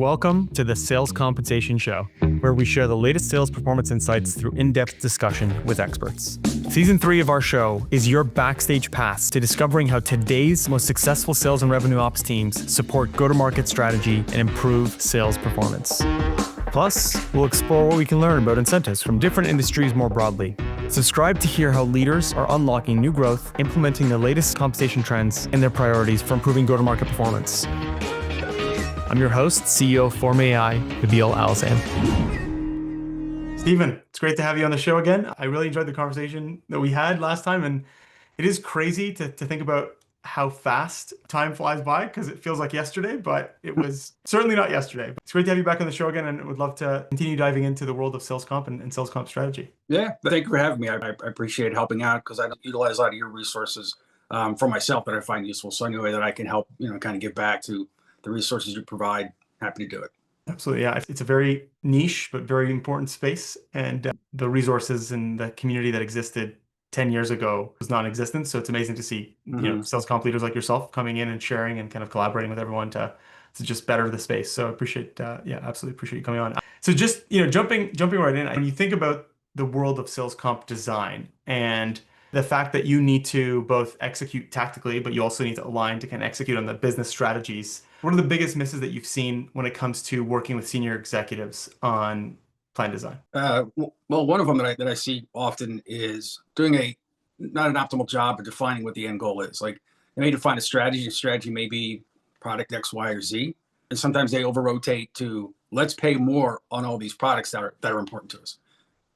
Welcome to the Sales Compensation Show, where we share the latest sales performance insights through in-depth discussion with experts. Season 3 of our show is your backstage pass to discovering how today's most successful sales and revenue ops teams support go-to-market strategy and improve sales performance. Plus, we'll explore what we can learn about incentives from different industries more broadly. Subscribe to hear how leaders are unlocking new growth, implementing the latest compensation trends, and their priorities for improving go-to-market performance. I'm your host, CEO of Forma.ai Nabeil Alazzam. Stephen, it's great to have you on the show again. I really enjoyed the conversation that we had last time, and it is crazy to think about how fast time flies by because it feels like yesterday, but it was certainly not yesterday. It's great to have you back on the show again, and would love to continue diving into the world of sales comp and sales comp strategy. Yeah, thank you for having me. I appreciate helping out because I utilize a lot of your resources for myself that I find useful. So any way that I can help, kind of give back to the resources you provide, happy to do it. Absolutely, yeah. It's a very niche but very important space, and the resources and the community that existed 10 years ago was non-existent. So it's amazing to see sales comp leaders like yourself coming in and sharing and kind of collaborating with everyone to just better the space. So I appreciate, absolutely appreciate you coming on. So just jumping right in, when you think about the world of sales comp design and the fact that you need to both execute tactically, but you also need to align to kind of execute on the business strategies. What are the biggest misses that you've seen when it comes to working with senior executives on plan design? Well, one of them that I see often is doing not an optimal job of defining what the end goal is. Like they may define a strategy. The strategy may be product X, Y, or Z, and sometimes they over-rotate to let's pay more on all these products that are important to us.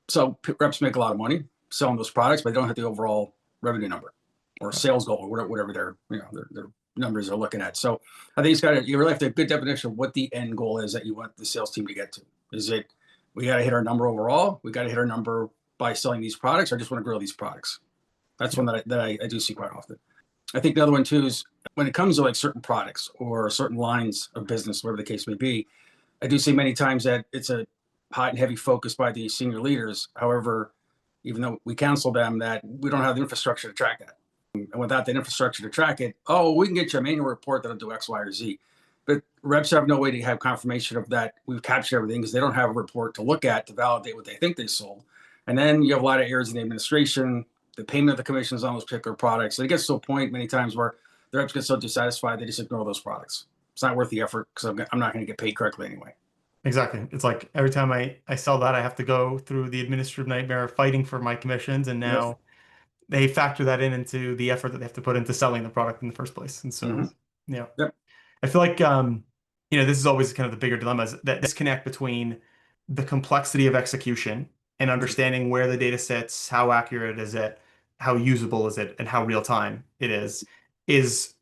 So reps make a lot of money selling those products, but they don't have the overall revenue number or sales goal or whatever their numbers are looking at. So I think you really have to have a good definition of what the end goal is that you want the sales team to get to. Is it we got to hit our number overall? We got to hit our number by selling these products, or just want to grow these products? That's one that I do see quite often. I think the other one too is when it comes to like certain products or certain lines of business, whatever the case may be, I do see many times that it's a hot and heavy focus by the senior leaders. However, even though we counsel them that we don't have the infrastructure to track that. And without that infrastructure to track it, we can get you a manual report that'll do X, Y, or Z. But reps have no way to have confirmation of that we've captured everything because they don't have a report to look at to validate what they think they sold. And then you have a lot of errors in the administration, the payment of the commissions on those particular products. And it gets to a point many times where the reps get so dissatisfied they just ignore those products. It's not worth the effort because I'm not going to get paid correctly anyway. Exactly. It's like every time I sell that, I have to go through the administrative nightmare of fighting for my commissions. And now they factor that into the effort that they have to put into selling the product in the first place. And so, I feel like, this is always kind of the bigger dilemma, is that disconnect between the complexity of execution and understanding where the data sits, how accurate is it, how usable is it, and how real time it is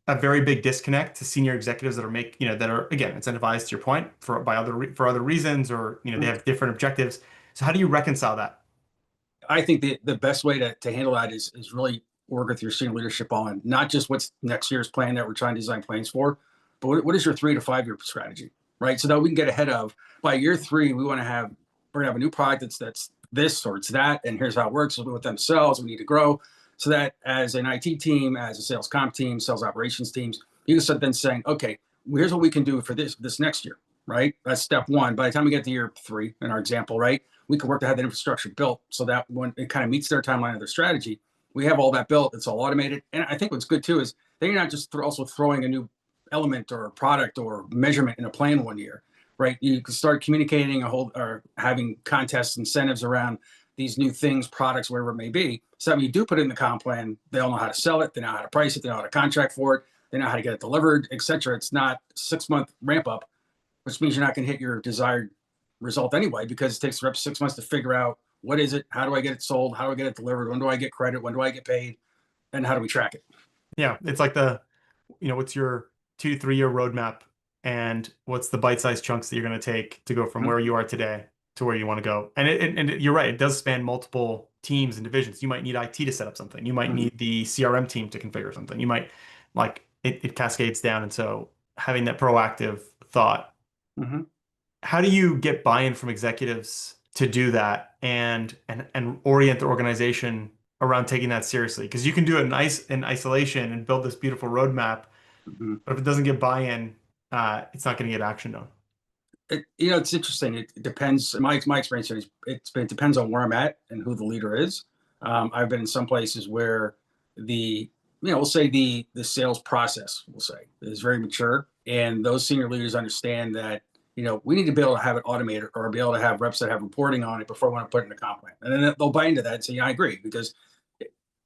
a very big disconnect to senior executives that are that are, again, incentivized, to your point, for other reasons, or they have different objectives. So how do you reconcile that? I think the best way to handle that is really work with your senior leadership on not just what's next year's plan that we're trying to design plans for, but what is your 3 to 5 year strategy, right? So that we can get ahead of by year 3, we're gonna have a new product that's this or it's that, and here's how it works. So with themselves, we need to grow. So that as an IT team, as a sales comp team, sales operations teams, you can start then saying, okay, here's what we can do for this next year, right? That's step 1. By the time we get to year 3 in our example, right, we can work to have that infrastructure built so that when it kind of meets their timeline of their strategy, we have all that built. It's all automated. And I think what's good too is then you're not just also throwing a new element or product or measurement in a plan one year, right? You can start communicating or having contests, incentives around these new things, products, wherever it may be. So that when you do put it in the comp plan, they all know how to sell it, they know how to price it, they know how to contract for it, they know how to get it delivered, etc. It's not 6-month ramp up, which means you're not going to hit your desired result anyway, because it takes the reps 6 months to figure out what is it, how do I get it sold, how do I get it delivered, when do I get credit, when do I get paid, and how do we track it? Yeah, it's like what's your 2 to 3 year roadmap, and what's the bite-sized chunks that you're going to take to go from where you are today to where you want to go. And you're right, it does span multiple teams and divisions. You might need IT to set up something. You might need the CRM team to configure something. You might, it cascades down. And so having that proactive thought, how do you get buy-in from executives to do that and orient the organization around taking that seriously? Because you can do it in isolation and build this beautiful roadmap, but if it doesn't get buy-in, it's not going to get action done. It's interesting. It depends. My experience is it depends on where I'm at and who the leader is. I've been in some places where we'll say the sales process, we'll say, is very mature, and those senior leaders understand that we need to be able to have it automated or be able to have reps that have reporting on it before we want to put it in a comp plan, and then they'll buy into that and say, yeah, I agree, because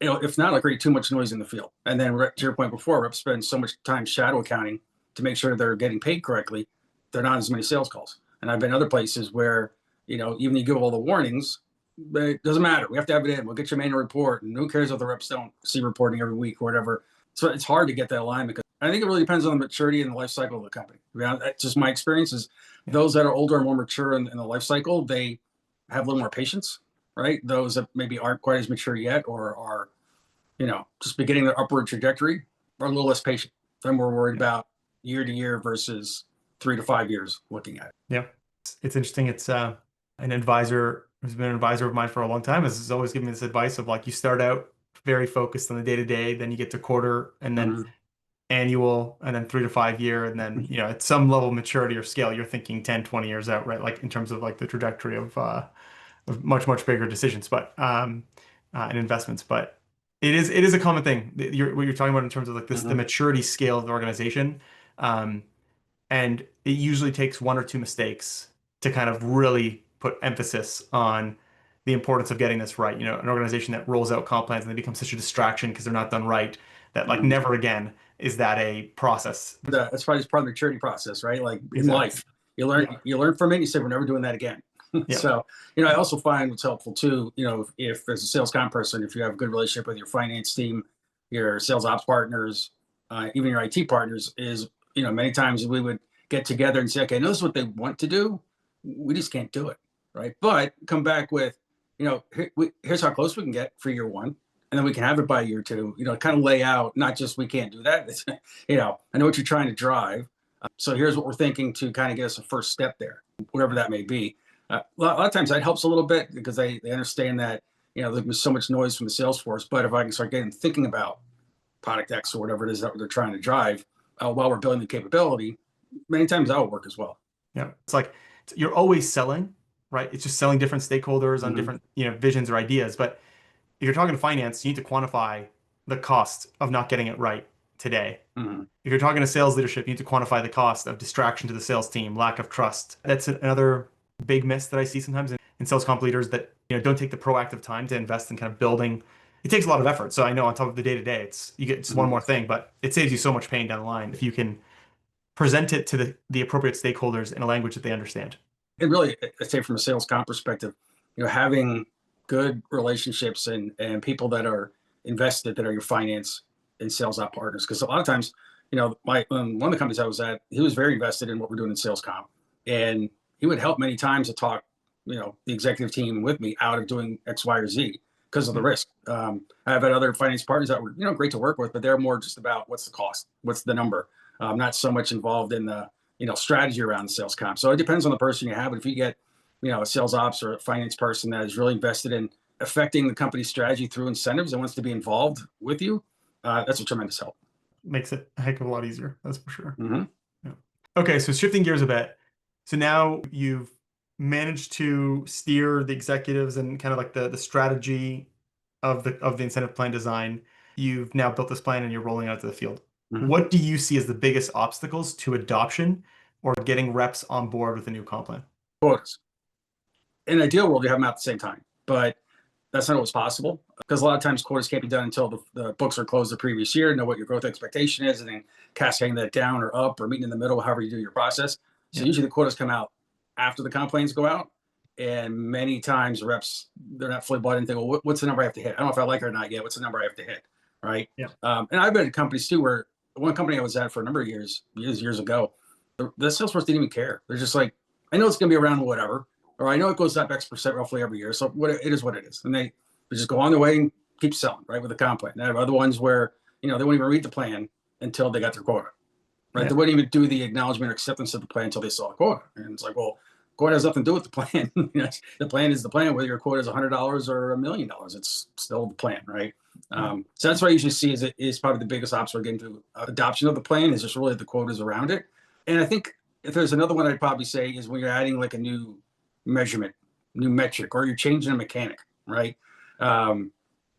if not, I create too much noise in the field. And then to your point before, reps spend so much time shadow accounting to make sure they're getting paid correctly. They're not as many sales calls. And I've been other places where, even you give all the warnings, but it doesn't matter. We have to have it in. We'll get your manual report. And who cares if the reps don't see reporting every week or whatever. So it's hard to get that alignment. I think it really depends on the maturity and the life cycle of the company. That's just my experience is those that are older and more mature in the life cycle, they have a little more patience, right? Those that maybe aren't quite as mature yet or are, just beginning their upward trajectory are a little less patient. They're more worried about year to year versus 3 to 5 years looking at it. Yeah. It's interesting. It's an advisor who's been an advisor of mine for a long time has always given me this advice of like, you start out very focused on the day to day, then you get to quarter and then annual and then 3 to 5 year. And then, at some level of maturity or scale, you're thinking 10, 20 years out, right? Like in terms of like the trajectory of much, much bigger decisions, but, and investments. But it is a common thing what you're talking about in terms of like this, the maturity scale of the organization. And it usually takes 1 or 2 mistakes to kind of really put emphasis on the importance of getting this right. An organization that rolls out comp plans and they become such a distraction because they're not done right that like never again is that a process. That's probably just part of the maturity process, right? Like in life, you learn from it. And you say, we're never doing that again. So, I also find what's helpful too, if as a sales comp person, if you have a good relationship with your finance team, your sales ops partners, even your IT partners, is, many times we would get together and say, okay, this is what they want to do. We just can't do it. Right. But come back with, here's how close we can get for year 1. And then we can have it by year 2, kind of lay out, not just we can't do that. It's, I know what you're trying to drive. So here's what we're thinking to kind of get us a first step there, whatever that may be. A lot of times that helps a little bit because they understand that, there's so much noise from the sales force. But if I can start getting thinking about product X or whatever it is that they're trying to drive while we're building the capability, many times that will work as well. Yeah. It's like you're always selling, right? It's just selling different stakeholders on different, visions or ideas. But if you're talking to finance, you need to quantify the cost of not getting it right today. If you're talking to sales leadership, you need to quantify the cost of distraction to the sales team, lack of trust. That's another big miss that I see sometimes in sales comp leaders that don't take the proactive time to invest in kind of building. It takes a lot of effort. So I know on top of the day to day, you get just one more thing, but it saves you so much pain down the line if you can present it to the appropriate stakeholders in a language that they understand. It really, I'd say from a sales comp perspective, having good relationships and people that are invested, that are your finance and sales op partners. Because a lot of times, one of the companies I was at, he was very invested in what we're doing in sales comp, and he would help many times to talk, the executive team with me out of doing X, Y, or Z because of the risk. I've had other finance partners that were, great to work with, but they're more just about what's the cost, what's the number. Not so much involved in the, strategy around the sales comp. So it depends on the person you have. But if you get, a sales ops or a finance person that is really invested in affecting the company's strategy through incentives and wants to be involved with you, that's a tremendous help. Makes it a heck of a lot easier. That's for sure. Yeah. Okay. So shifting gears a bit. So now you've managed to steer the executives and kind of like the strategy of the incentive plan design. You've now built this plan and you're rolling out to the field. What do you see as the biggest obstacles to adoption or getting reps on board with a new comp plan? Quotas. In an ideal world, you have them out at the same time, but that's not always possible because a lot of times quotas can't be done until the books are closed the previous year, know what your growth expectation is, and then cascading that down or up or meeting in the middle, however you do your process. So usually the quotas come out after the comp plans go out. And many times reps, they're not fully bought in. They go, well, what's the number I have to hit? I don't know if I like it or not yet. What's the number I have to hit? Right. Yeah. And I've been at companies too, where one company I was at for a number of years ago, the sales force didn't even care. They're just like, I know it's going to be around whatever, or I know it goes up X% roughly every year. So it is what it is. And they just go on their way and keep selling, right, with the comp plan. And I have other ones where, they won't even read the plan until they got their quota, right? Yeah. They wouldn't even do the acknowledgement or acceptance of the plan until they saw a quota. And it's like, well, quota has nothing to do with the plan. The plan is the plan, whether your quota is $100 or $1 million, it's still the plan, right? So that's what I usually see is probably the biggest obstacle getting to adoption of the plan is just really the quotas around it. And I think if there's another one, I'd probably say is when you're adding like a new measurement, new metric, or you're changing a mechanic, right? Um,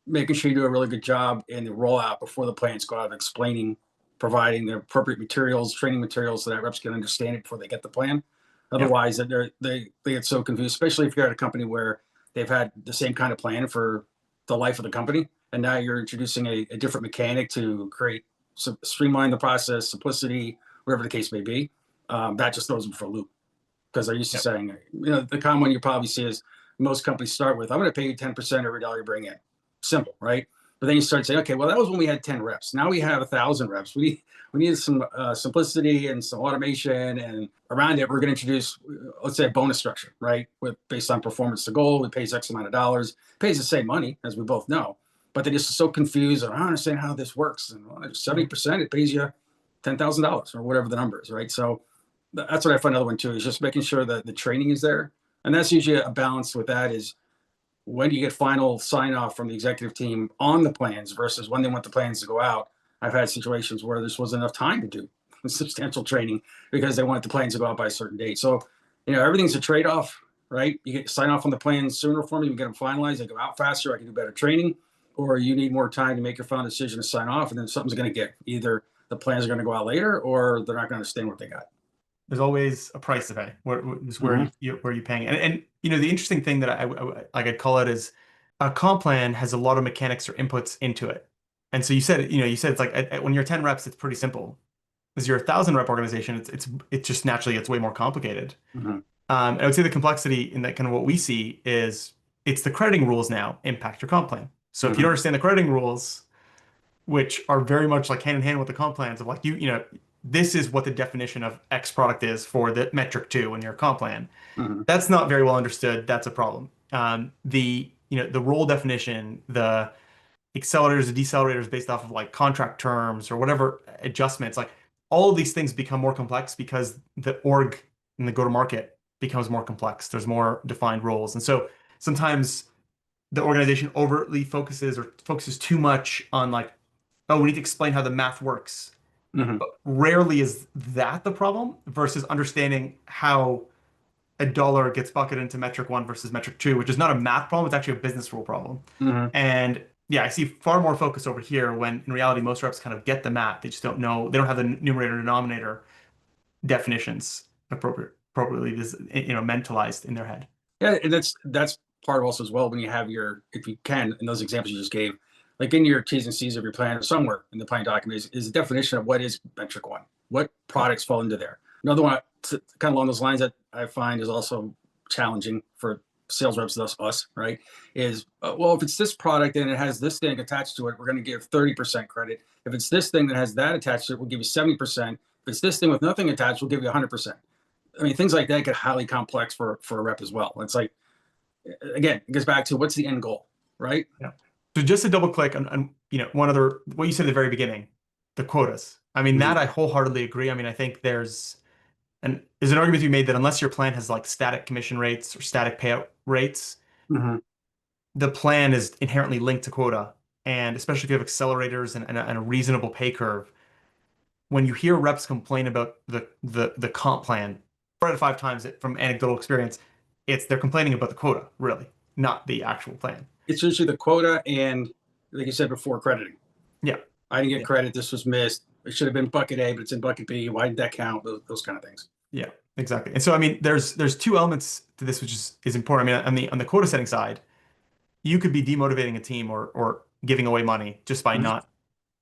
Making sure you do a really good job in the rollout before the plans go out, of explaining, providing the appropriate materials, training materials, so that reps can understand it before they get the plan. Yep. Otherwise, they get so confused, especially if you're at a company where they've had the same kind of plan for the life of the company, and now you're introducing a different mechanic to create, streamline the process, simplicity, whatever the case may be. That just throws them for a loop, because they're used to Yep. saying, the common one you probably see is most companies start with, I'm going to pay you 10% every dollar you bring in. Simple, right? But then you start saying, okay, well, that was when we had 10 reps. Now we have 1,000 reps. We need some simplicity and some automation, and around it, we're going to introduce, let's say, a bonus structure, right? Based on performance to goal, it pays X amount of dollars, it pays the same money, as we both know, but they're just so confused. I don't understand how this works. And 70%, it pays you $10,000 or whatever the number is, right? So that's what I find. Another one too is just making sure that the training is there, and that's usually a balance with that is, when do you get final sign off from the executive team on the plans versus when they want the plans to go out. I've had situations where there wasn't enough time to do substantial training because they want the plans to go out by a certain date. So, everything's a trade-off, right? You get sign off on the plans sooner for me, you get them finalized, they go out faster, I can do better training, or you need more time to make your final decision to sign off, and then something's going to get, either the plans are going to go out later or they're not going to understand what they got. There's always a price to pay. Where are you paying? And the interesting thing that I'd call it is a comp plan has a lot of mechanics or inputs into it. And so you said it's like when you're 10 reps, it's pretty simple. As you're a 1,000 rep organization, it's just naturally it's way more complicated. Mm-hmm. And I would say the complexity in that kind of what we see is it's the crediting rules now impact your comp plan. So if you don't understand the crediting rules, which are very much like hand in hand with the comp plans of like this is what the definition of X product is for the metric 2 in your comp plan. Mm-hmm. That's not very well understood. That's a problem. The role definition, the accelerators, the decelerators based off of like contract terms or whatever adjustments, like all of these things become more complex because the org and the go-to-market becomes more complex. There's more defined roles. And so sometimes the organization overtly focuses too much on like, oh, we need to explain how the math works. Mm-hmm. But rarely is that the problem versus understanding how a dollar gets bucketed into metric 1 versus metric 2, which is not a math problem. It's actually a business rule problem. Mm-hmm. And yeah, I see far more focus over here when in reality, most reps kind of get the math. They just don't know. They don't have the numerator denominator definitions appropriately, mentalized in their head. Yeah, and that's part also as well, when you have if you can, in those examples you just gave, like in your T's and C's of your plan, or somewhere in the plan document is a definition of what is metric 1, what products fall into there. Another one, kind of along those lines, that I find is also challenging for sales reps, thus us, right? Is well, if it's this product and it has this thing attached to it, we're going to give 30% credit. If it's this thing that has that attached to it, we'll give you 70%. If it's this thing with nothing attached, we'll give you 100%. I mean, things like that get highly complex for a rep as well. It's like, again, it goes back to what's the end goal, right? Yeah. So just to double click on one other, what you said at the very beginning, the quotas. I mean, that I wholeheartedly agree. I mean, I think there's an argument to be made that unless your plan has like static commission rates or static payout rates, the plan is inherently linked to quota. And especially if you have accelerators and a reasonable pay curve, when you hear reps complain about the comp plan, 4 out of 5 times from anecdotal experience, they're complaining about the quota, really, not the actual plan. It's usually the quota and, like you said before, crediting. Yeah. I didn't get credit. This was missed. It should have been bucket A, but it's in bucket B. Why did that count? Those kind of things. Yeah, exactly. And so, I mean, there's 2 elements to this, which is important. I mean, on the quota setting side, you could be demotivating a team or giving away money just by not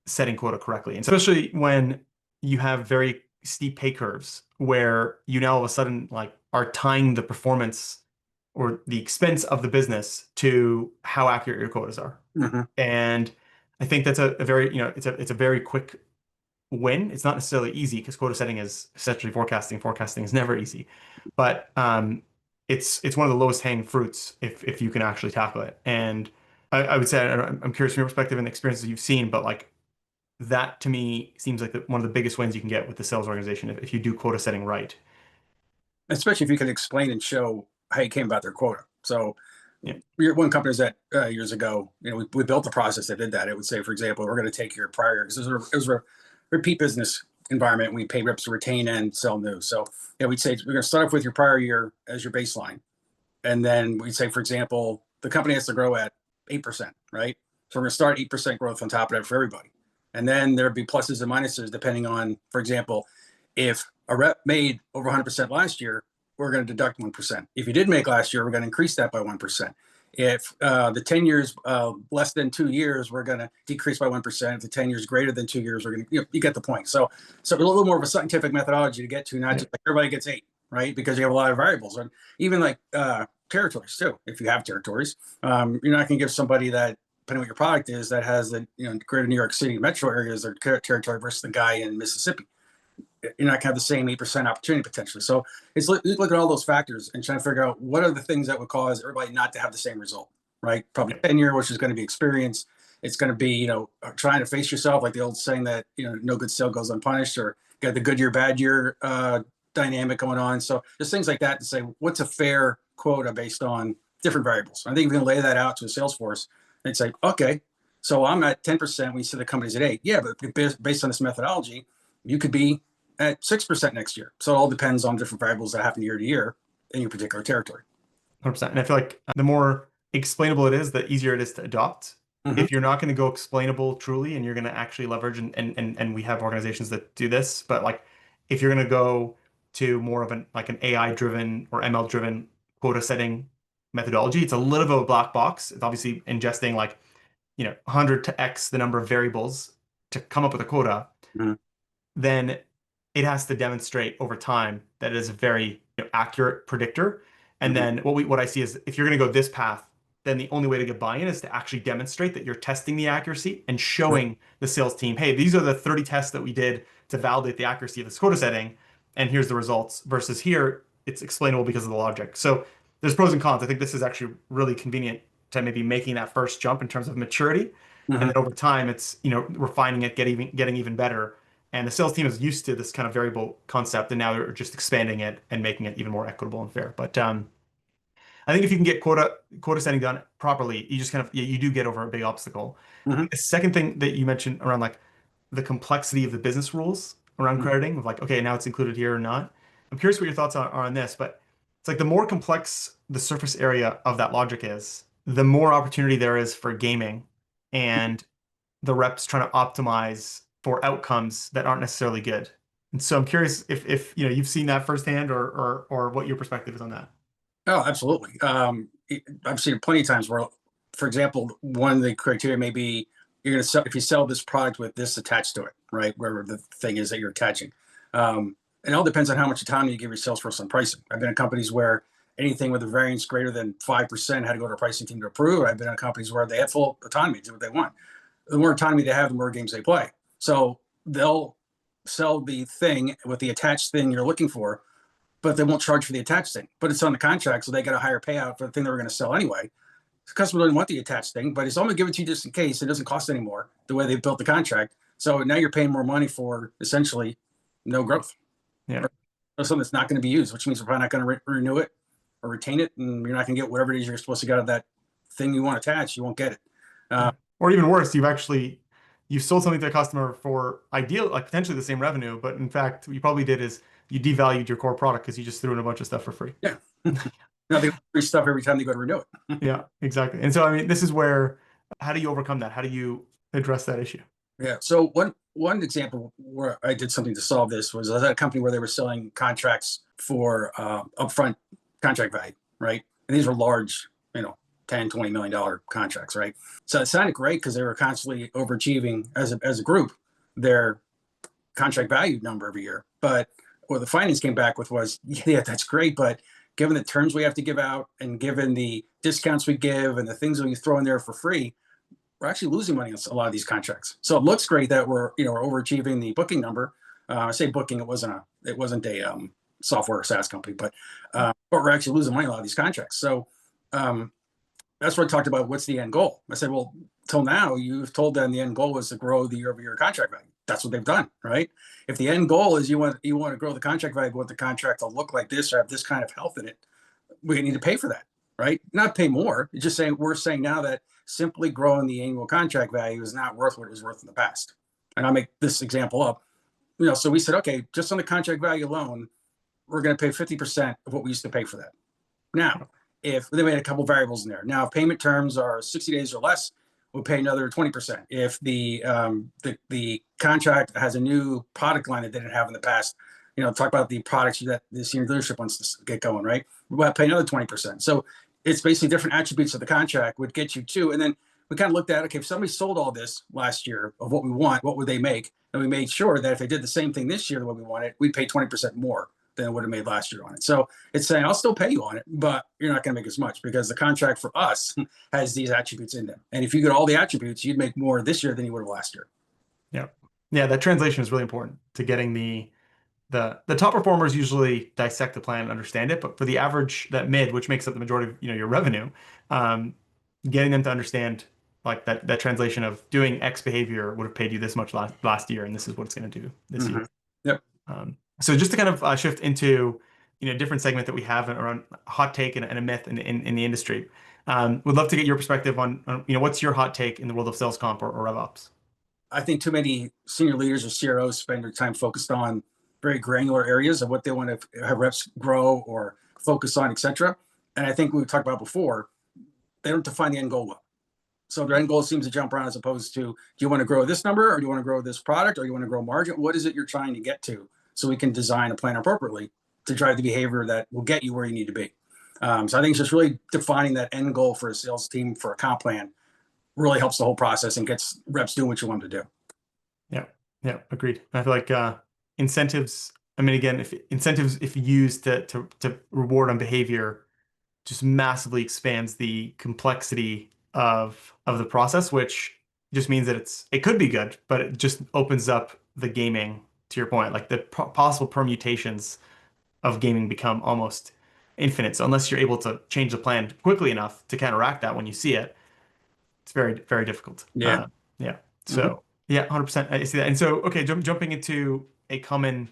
setting quota correctly. And especially when you have very steep pay curves where you now all of a sudden like are tying the performance or the expense of the business to how accurate your quotas are. And I think that's a very, it's a very quick win. It's not necessarily easy because quota setting is essentially forecasting. Forecasting is never easy, but it's one of the lowest hanging fruits if you can actually tackle it. And I would say, I'm curious from your perspective and the experiences you've seen, but like that to me seems like one of the biggest wins you can get with the sales organization if you do quota setting right. Especially if you can explain and show how you came about their quota. So one company was that years ago, we built a process that did that. It would say, for example, we're going to take your prior, because it was a repeat business environment. We pay reps to retain and sell new. So yeah, we'd say we're going to start off with your prior year as your baseline. And then we'd say, for example, the company has to grow at 8%, right? So we're going to start 8% growth on top of that for everybody. And then there'd be pluses and minuses depending on, for example, if a rep made over 100% last year, we're going to deduct 1%. If you did make last year, we're going to increase that by 1%. If the 10 years less than 2 years, we're going to decrease by 1%. If the 10 years greater than 2 years, we're going to, you get the point. So a little more of a scientific methodology to get to, not just like everybody gets 8, right? Because you have a lot of variables. And even like territories too, if you have territories, you're not going to give somebody that, depending on what your product is, that has the greater New York City metro areas or territory versus the guy in Mississippi. You're not going to have the same 8% opportunity potentially. So it's look at all those factors and trying to figure out what are the things that would cause everybody not to have the same result, right? Probably tenure, which is going to be experience. It's going to be, trying to face yourself, like the old saying that, no good sale goes unpunished, or got the good year, bad year dynamic going on. So just things like that to say, what's a fair quota based on different variables. I think we can lay that out to a sales force and say, okay, so I'm at 10% when you see the company's at 8. Yeah, but based on this methodology, you could be at 6% next year. So it all depends on different variables that happen year to year in your particular territory. 100%. And I feel like the more explainable it is, the easier it is to adopt. If you're not going to go explainable truly, and you're going to actually leverage, and we have organizations that do this, but like if you're going to go to more of an AI driven or ML driven quota setting methodology, it's a little bit of a black box. It's obviously ingesting 100 to X the number of variables to come up with a quota. Then it has to demonstrate over time that it is a very accurate predictor. And then what I see is, if you're going to go this path, then the only way to get buy-in is to actually demonstrate that you're testing the accuracy and showing the sales team, hey, these are the 30 tests that we did to validate the accuracy of this quota setting, and here's the results, versus here, it's explainable because of the logic. So there's pros and cons. I think this is actually really convenient to maybe making that first jump in terms of maturity. And then over time, it's, refining it, getting even better. And the sales team is used to this kind of variable concept, and now they're just expanding it and making it even more equitable and fair. But I think if you can get quota setting done properly, you just you do get over a big obstacle. The second thing that you mentioned around the complexity of the business rules around crediting, of okay, now it's included here or not. I'm curious what your thoughts are on this, but it's the more complex the surface area of that logic is, the more opportunity there is for gaming and the reps trying to optimize for outcomes that aren't necessarily good. And so I'm curious if you've seen that firsthand, or what your perspective is on that. Oh, absolutely. I've seen it plenty of times where, for example, one of the criteria may be you're going to sell, if you sell this product with this attached to it, right? Wherever the thing is that you're attaching. It all depends on how much autonomy you give your sales force on pricing. I've been in companies where anything with a variance greater than 5% had to go to a pricing team to approve. I've been in companies where they had full autonomy to do what they want. The more autonomy they have, the more games they play. So they'll sell the thing with the attached thing you're looking for, but they won't charge for the attached thing. But it's on the contract, so they get a higher payout for the thing they were going to sell anyway. The customer doesn't want the attached thing, but it's only given to you just in case. It doesn't cost anymore the way they built the contract. So now you're paying more money for essentially no growth. Yeah. Or something that's not going to be used, which means we're probably not going to renew it or retain it, and you're not going to get whatever it is you're supposed to get out of that thing you want attached. You won't get it. Or even worse, you've sold something to a customer for potentially the same revenue, but in fact, what you probably did is you devalued your core product because you just threw in a bunch of stuff for free. Yeah. Now they free stuff every time they go to renew it. Yeah, exactly. And so, this is where, how do you overcome that? How do you address that issue? Yeah. So one example where I did something to solve this was I was at a company where they were selling contracts for upfront contract value, right? And these were large, $10, $20 million contracts, right? So it sounded great because they were constantly overachieving as a group their contract value number every year. But what the finance came back with was, yeah, that's great, but given the terms we have to give out and given the discounts we give and the things that we throw in there for free, we're actually losing money on a lot of these contracts. So it looks great that we're overachieving the booking number. I say booking, it wasn't a software or SaaS company, but we're actually losing money on a lot of these contracts. So that's what I talked about. What's the end goal? I said, well, till now you've told them the end goal was to grow the year-over-year contract value. That's what they've done, right? If the end goal is you want to grow the contract value, you want the contract to look like this or have this kind of health in it, we need to pay for that, right? Not pay more. It's just saying, we're saying now that simply growing the annual contract value is not worth what it was worth in the past. And I'll make this example up. So we said, okay, just on the contract value alone, we're going to pay 50% of what we used to pay for that. Now, if they made a couple variables in there. Now, if payment terms are 60 days or less, we'll pay another 20%. If the contract has a new product line that they didn't have in the past, talk about the products that the senior leadership wants to get going, right? We'll pay another 20%. So it's basically different attributes of the contract would get you to. And then we kind of looked at, okay, if somebody sold all this last year of what we want, what would they make? And we made sure that if they did the same thing this year, the way we wanted, we'd pay 20% more than it would have made last year on it. So it's saying, I'll still pay you on it, but you're not going to make as much because the contract for us has these attributes in them. And if you get all the attributes, you'd make more this year than you would have last year. Yeah. Yeah. That translation is really important to getting the top performers usually dissect the plan and understand it, but for the average, that mid, which makes up the majority of your revenue, getting them to understand like that translation of doing X behavior would have paid you this much last year, and this is what it's going to do this year. Yep. So just to kind of shift into a different segment that we have around hot take and a myth in the industry, would love to get your perspective on what's your hot take in the world of sales comp or RevOps. I think too many senior leaders or CROs spend their time focused on very granular areas of what they want to have reps grow or focus on, et cetera. And I think we talked about before, they don't define the end goal well. So their end goal seems to jump around as opposed to, do you want to grow this number, or do you want to grow this product, or do you want to grow margin? What is it you're trying to get to, so we can design a plan appropriately to drive the behavior that will get you where you need to be. So I think it's just really defining that end goal for a sales team for a comp plan really helps the whole process and gets reps doing what you want them to do. Yeah, agreed. I feel like incentives, I mean, again, if incentives, if used to reward on behavior, just massively expands the complexity of the process, which just means that it could be good, but it just opens up the gaming, to your point. Like the possible permutations of gaming become almost infinite. So unless you're able to change the plan quickly enough to counteract that when you see it, it's very, very difficult. Yeah. Yeah. So yeah, 100%. I see that. And so, okay, jumping into a common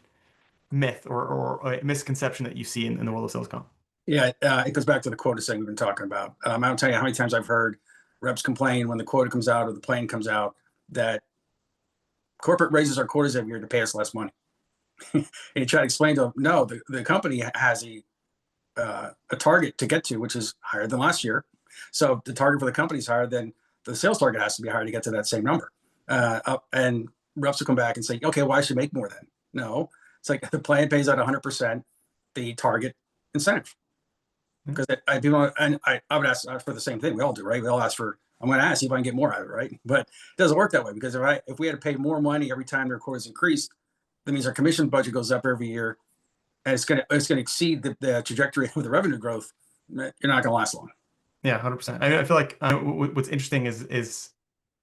myth or a misconception that you see in the world of sales comp. Yeah, it goes back to the quota thing we've been talking about. I don't tell you how many times I've heard reps complain when the quota comes out or the plan comes out that corporate raises our quotas every year to pay us less money. And you try to explain to them, no, the company has a target to get to, which is higher than last year. So the target for the company is higher, than the sales target has to be higher to get to that same number. And reps will come back and say, okay, well, I should make more then. No, it's like the plan pays out 100% the target incentive. Because I would ask for the same thing. We all do, right? We all ask for, I'm going to ask if I can get more out of it, right? But it doesn't work that way, because if we had to pay more money every time their quotas increased, that means our commission budget goes up every year, and it's going to exceed the trajectory of the revenue growth. You're not going to last long. Yeah, 100%. I feel like what's interesting is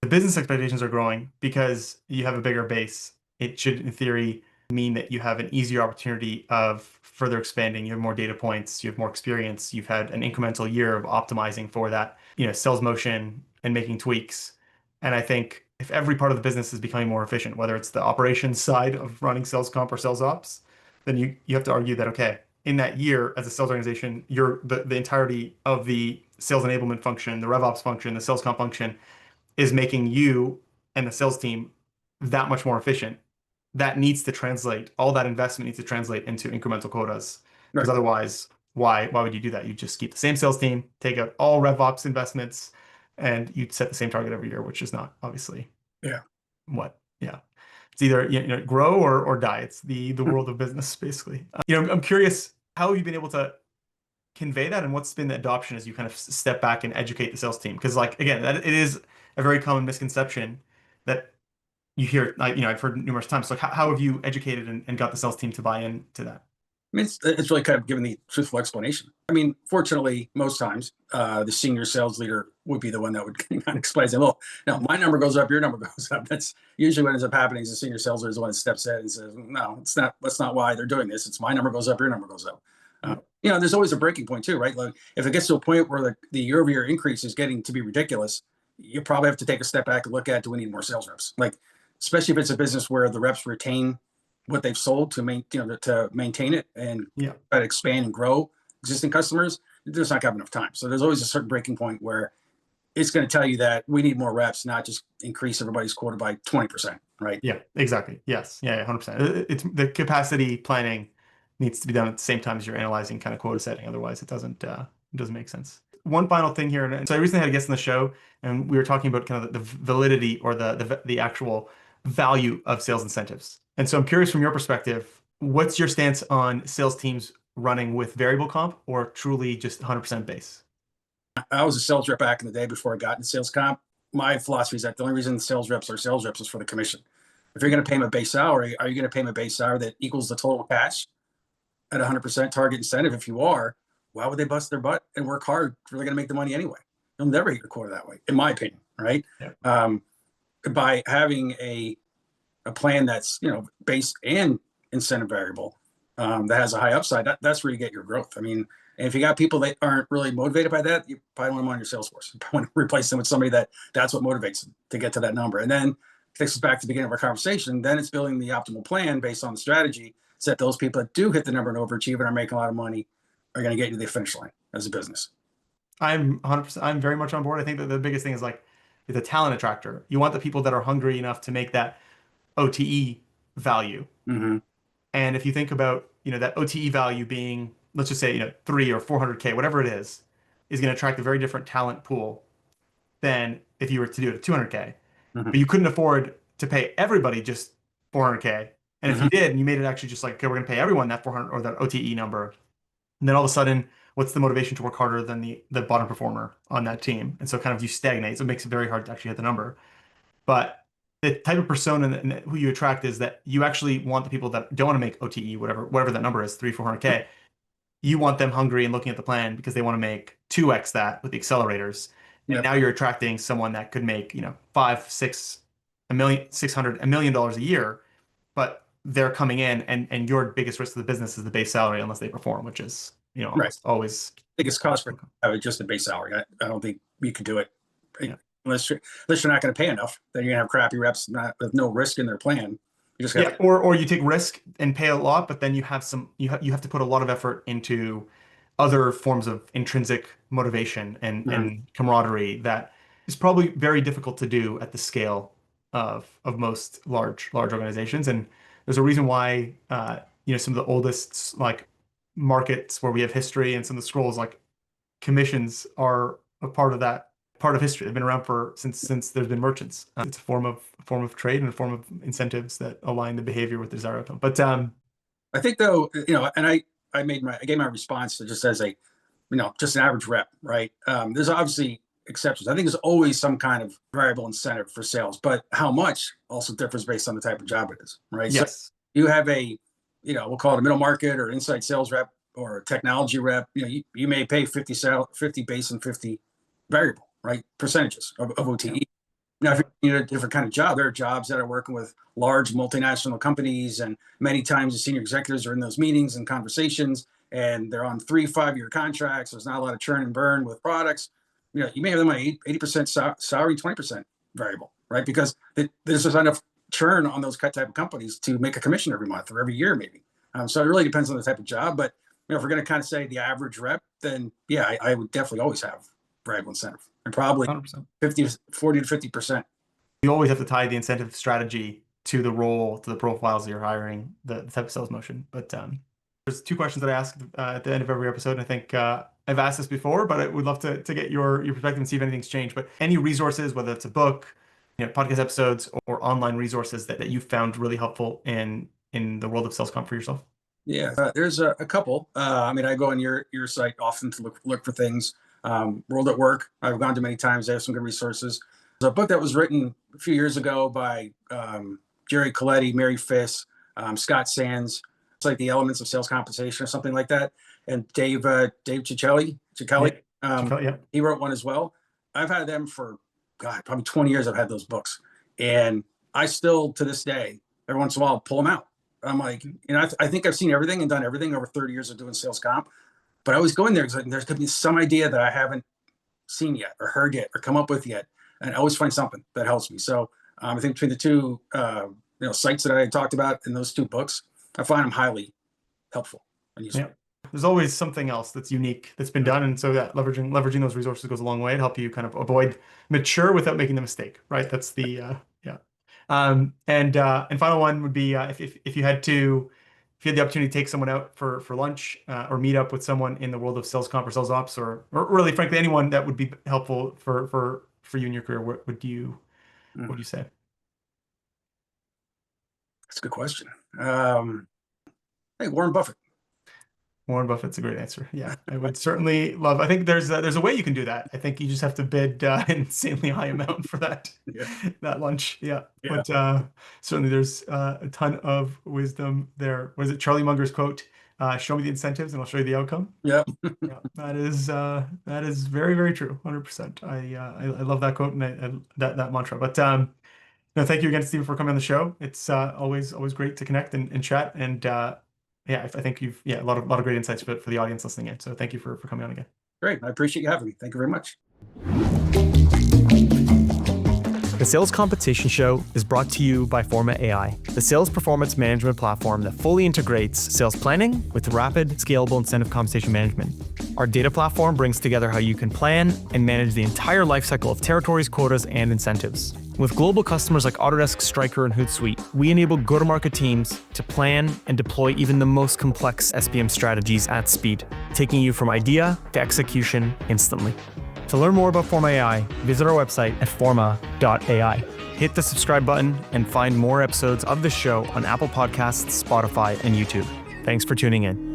the business expectations are growing because you have a bigger base. It should, in theory, mean that you have an easier opportunity of further expanding. You have more data points, you have more experience, you've had an incremental year of optimizing for that, sales motion and making tweaks. And I think if every part of the business is becoming more efficient, whether it's the operations side of running sales comp or sales ops, then you have to argue that, okay, in that year as a sales organization, the entirety of the sales enablement function, the RevOps function, the sales comp function is making you and the sales team that much more efficient. That needs to translate, all that investment needs to translate into incremental quotas. Because otherwise, why would you do that? You just keep the same sales team, take out all RevOps investments, and you'd set the same target every year, which is not obviously it's either grow or die. It's the world of business, basically. I'm curious, how have you been able to convey that, and what's been the adoption as you kind of step back and educate the sales team? Because again, it is a very common misconception that you hear, I've heard numerous times. So how have you educated and got the sales team to buy into that? I mean, it's really kind of giving the truthful explanation. I mean, fortunately, most times, the senior sales leader would be the one that would kind of explain, well, no, my number goes up, your number goes up. That's usually what ends up happening. Is the senior sales leader is the one that steps in and says, no, it's not. That's not why they're doing this. It's my number goes up, your number goes up. There's always a breaking point too, right? Like if it gets to a point where the year-over-year increase is getting to be ridiculous, you probably have to take a step back and look at, do we need more sales reps? Like, especially if it's a business where the reps retain what they've sold to maintain it and try to expand and grow existing customers, there's not have enough time. So there's always a certain breaking point where it's going to tell you that we need more reps, not just increase everybody's quota by 20%, right? Yeah, exactly. Yes. Yeah, 100%. It's the capacity planning needs to be done at the same time as you're analyzing kind of quota setting. Otherwise, it doesn't make sense. One final thing here. And so I recently had a guest on the show, and we were talking about kind of the validity or the actual value of sales incentives. And so I'm curious from your perspective, what's your stance on sales teams running with variable comp or truly just 100% base? I was a sales rep back in the day before I got into sales comp. My philosophy is that the only reason sales reps are sales reps is for the commission. If you're going to pay them a base salary, are you going to pay them a base salary that equals the total cash at 100% target incentive? If you are, why would they bust their butt and work hard if they're going to make the money anyway? You'll never hit your quota that way, in my opinion, right? Yeah. By having a plan that's base and incentive variable that has a high upside, that's where you get your growth. I mean, and if you got people that aren't really motivated by that, you probably want them on your sales force. You probably want to replace them with somebody that's what motivates them to get to that number. And then takes us back to the beginning of our conversation. Then it's building the optimal plan based on the strategy so that those people that do hit the number and overachieve and are making a lot of money are going to get you to the finish line as a business. I'm 100%. I'm very much on board. I think that the biggest thing is like it's a talent attractor. You want the people that are hungry enough to make that OTE value. Mm-hmm. And if you think about, that OTE value being, let's just say, 3 or 400K, whatever it is going to attract a very different talent pool than if you were to do it at 200K. Mm-hmm. But you couldn't afford to pay everybody just 400K. And if Mm-hmm. you did, and you made it actually just like, okay, we're going to pay everyone that 400 or that OTE number. And then all of a sudden, what's the motivation to work harder than the bottom performer on that team? And so kind of you stagnate. So it makes it very hard to actually hit the number. But the type of persona and who you attract is that you actually want the people that don't want to make OTE, whatever that number is, 400K. You want them hungry and looking at the plan because they want to make 2x that with the accelerators. And Yep. now you're attracting someone that could make, 5, 6, a million, 600, $1 million a year, but they're coming in and your biggest risk to the business is the base salary unless they perform, which is, Right. almost always. Biggest cost for just the base salary. I don't think you can do it. Yeah. Unless you're not going to pay enough, then you're going to have crappy reps with no risk in their plan. You just Yeah, or you take risk and pay a lot, but then you have you have to put a lot of effort into other forms of intrinsic motivation and camaraderie that is probably very difficult to do at the scale of most large organizations. And there's a reason why some of the oldest like markets where we have history and some of the scrolls like commissions are a part of that part of history. They've been around since there's been merchants. It's a form of trade and a form of incentives that align the behavior with the desired outcome. But I think though, and I gave my response to just as a, just an average rep, right? There's obviously exceptions. I think there's always some kind of variable incentive for sales, but how much also differs based on the type of job it is, right? yes, So you have a, we'll call it a middle market or inside sales rep or a technology rep. You may pay 50 base and 50 variable, right? Percentages of OTE. Yeah. Now, if you're in a different kind of job, there are jobs that are working with large multinational companies, and many times the senior executives are in those meetings and conversations, and they're on 3-5 year contracts. There's not a lot of churn and burn with products. You may have them on 80% salary, 20% variable, right? Because there's just enough churn on those type of companies to make a commission every month or every year, maybe. So it really depends on the type of job. But if we're going to kind of say the average rep, then yeah, I would definitely always have variable incentive, and probably 100%. 40 to 50%. You always have to tie the incentive strategy to the role, to the profiles that you're hiring, the type of sales motion. But there's 2 questions that I ask at the end of every episode. And I think I've asked this before, but I would love to get your perspective and see if anything's changed. But any resources, whether it's a book, podcast episodes, or online resources that you found really helpful in the world of sales comp for yourself? Yeah, there's a couple. I go on your site often to look for things. World at Work, I've gone to many times. They have some good resources. There's a book that was written a few years ago by Jerry Coletti, Mary Fiss, Scott Sands. It's like the elements of sales compensation or something like that. And Dave Ciccelli, Yeah. he wrote one as well. I've had them for, God, probably 20 years. I've had those books. And I still, to this day, every once in a while, pull them out. I'm like, I think I've seen everything and done everything over 30 years of doing sales comp. But I always go in there because there's going to be some idea that I haven't seen yet or heard yet or come up with yet. And I always find something that helps me. So I think between the 2 sites that I talked about in those 2 books, I find them highly helpful and useful. Yeah. there's always something else that's unique that's been done. And so that leveraging those resources goes a long way to help you kind of avoid mature without making the mistake, right? That's the yeah. And final one would be if you had the opportunity to take someone out for lunch or meet up with someone in the world of sales comp or sales ops or really frankly anyone that would be helpful for you in your career, what would you say? That's a good question. Hey, Warren Buffett. Warren Buffett's a great answer. Yeah, I would certainly love. I think there's a way you can do that. I think you just have to bid an insanely high amount for that Yeah. that lunch. Yeah, Yeah. but certainly there's a ton of wisdom there. Was it Charlie Munger's quote? Show me the incentives and I'll show you the outcome. Yeah. Yeah, that is very, very true. 100%. I love that quote and that mantra. But no, thank you again, Stephen, for coming on the show. It's always great to connect and chat. And yeah, I think you've a lot of great insights for the audience listening in. So thank you for coming on again. Great. I appreciate you having me. Thank you very much. The Sales Compensation Show is brought to you by Forma.ai, the sales performance management platform that fully integrates sales planning with rapid, scalable incentive compensation management. Our data platform brings together how you can plan and manage the entire lifecycle of territories, quotas, and incentives. With global customers like Autodesk, Stryker, and Hootsuite, we enable go-to-market teams to plan and deploy even the most complex SPM strategies at speed, taking you from idea to execution instantly. To learn more about Forma.ai, visit our website at Forma.ai. Hit the subscribe button and find more episodes of the show on Apple Podcasts, Spotify, and YouTube. Thanks for tuning in.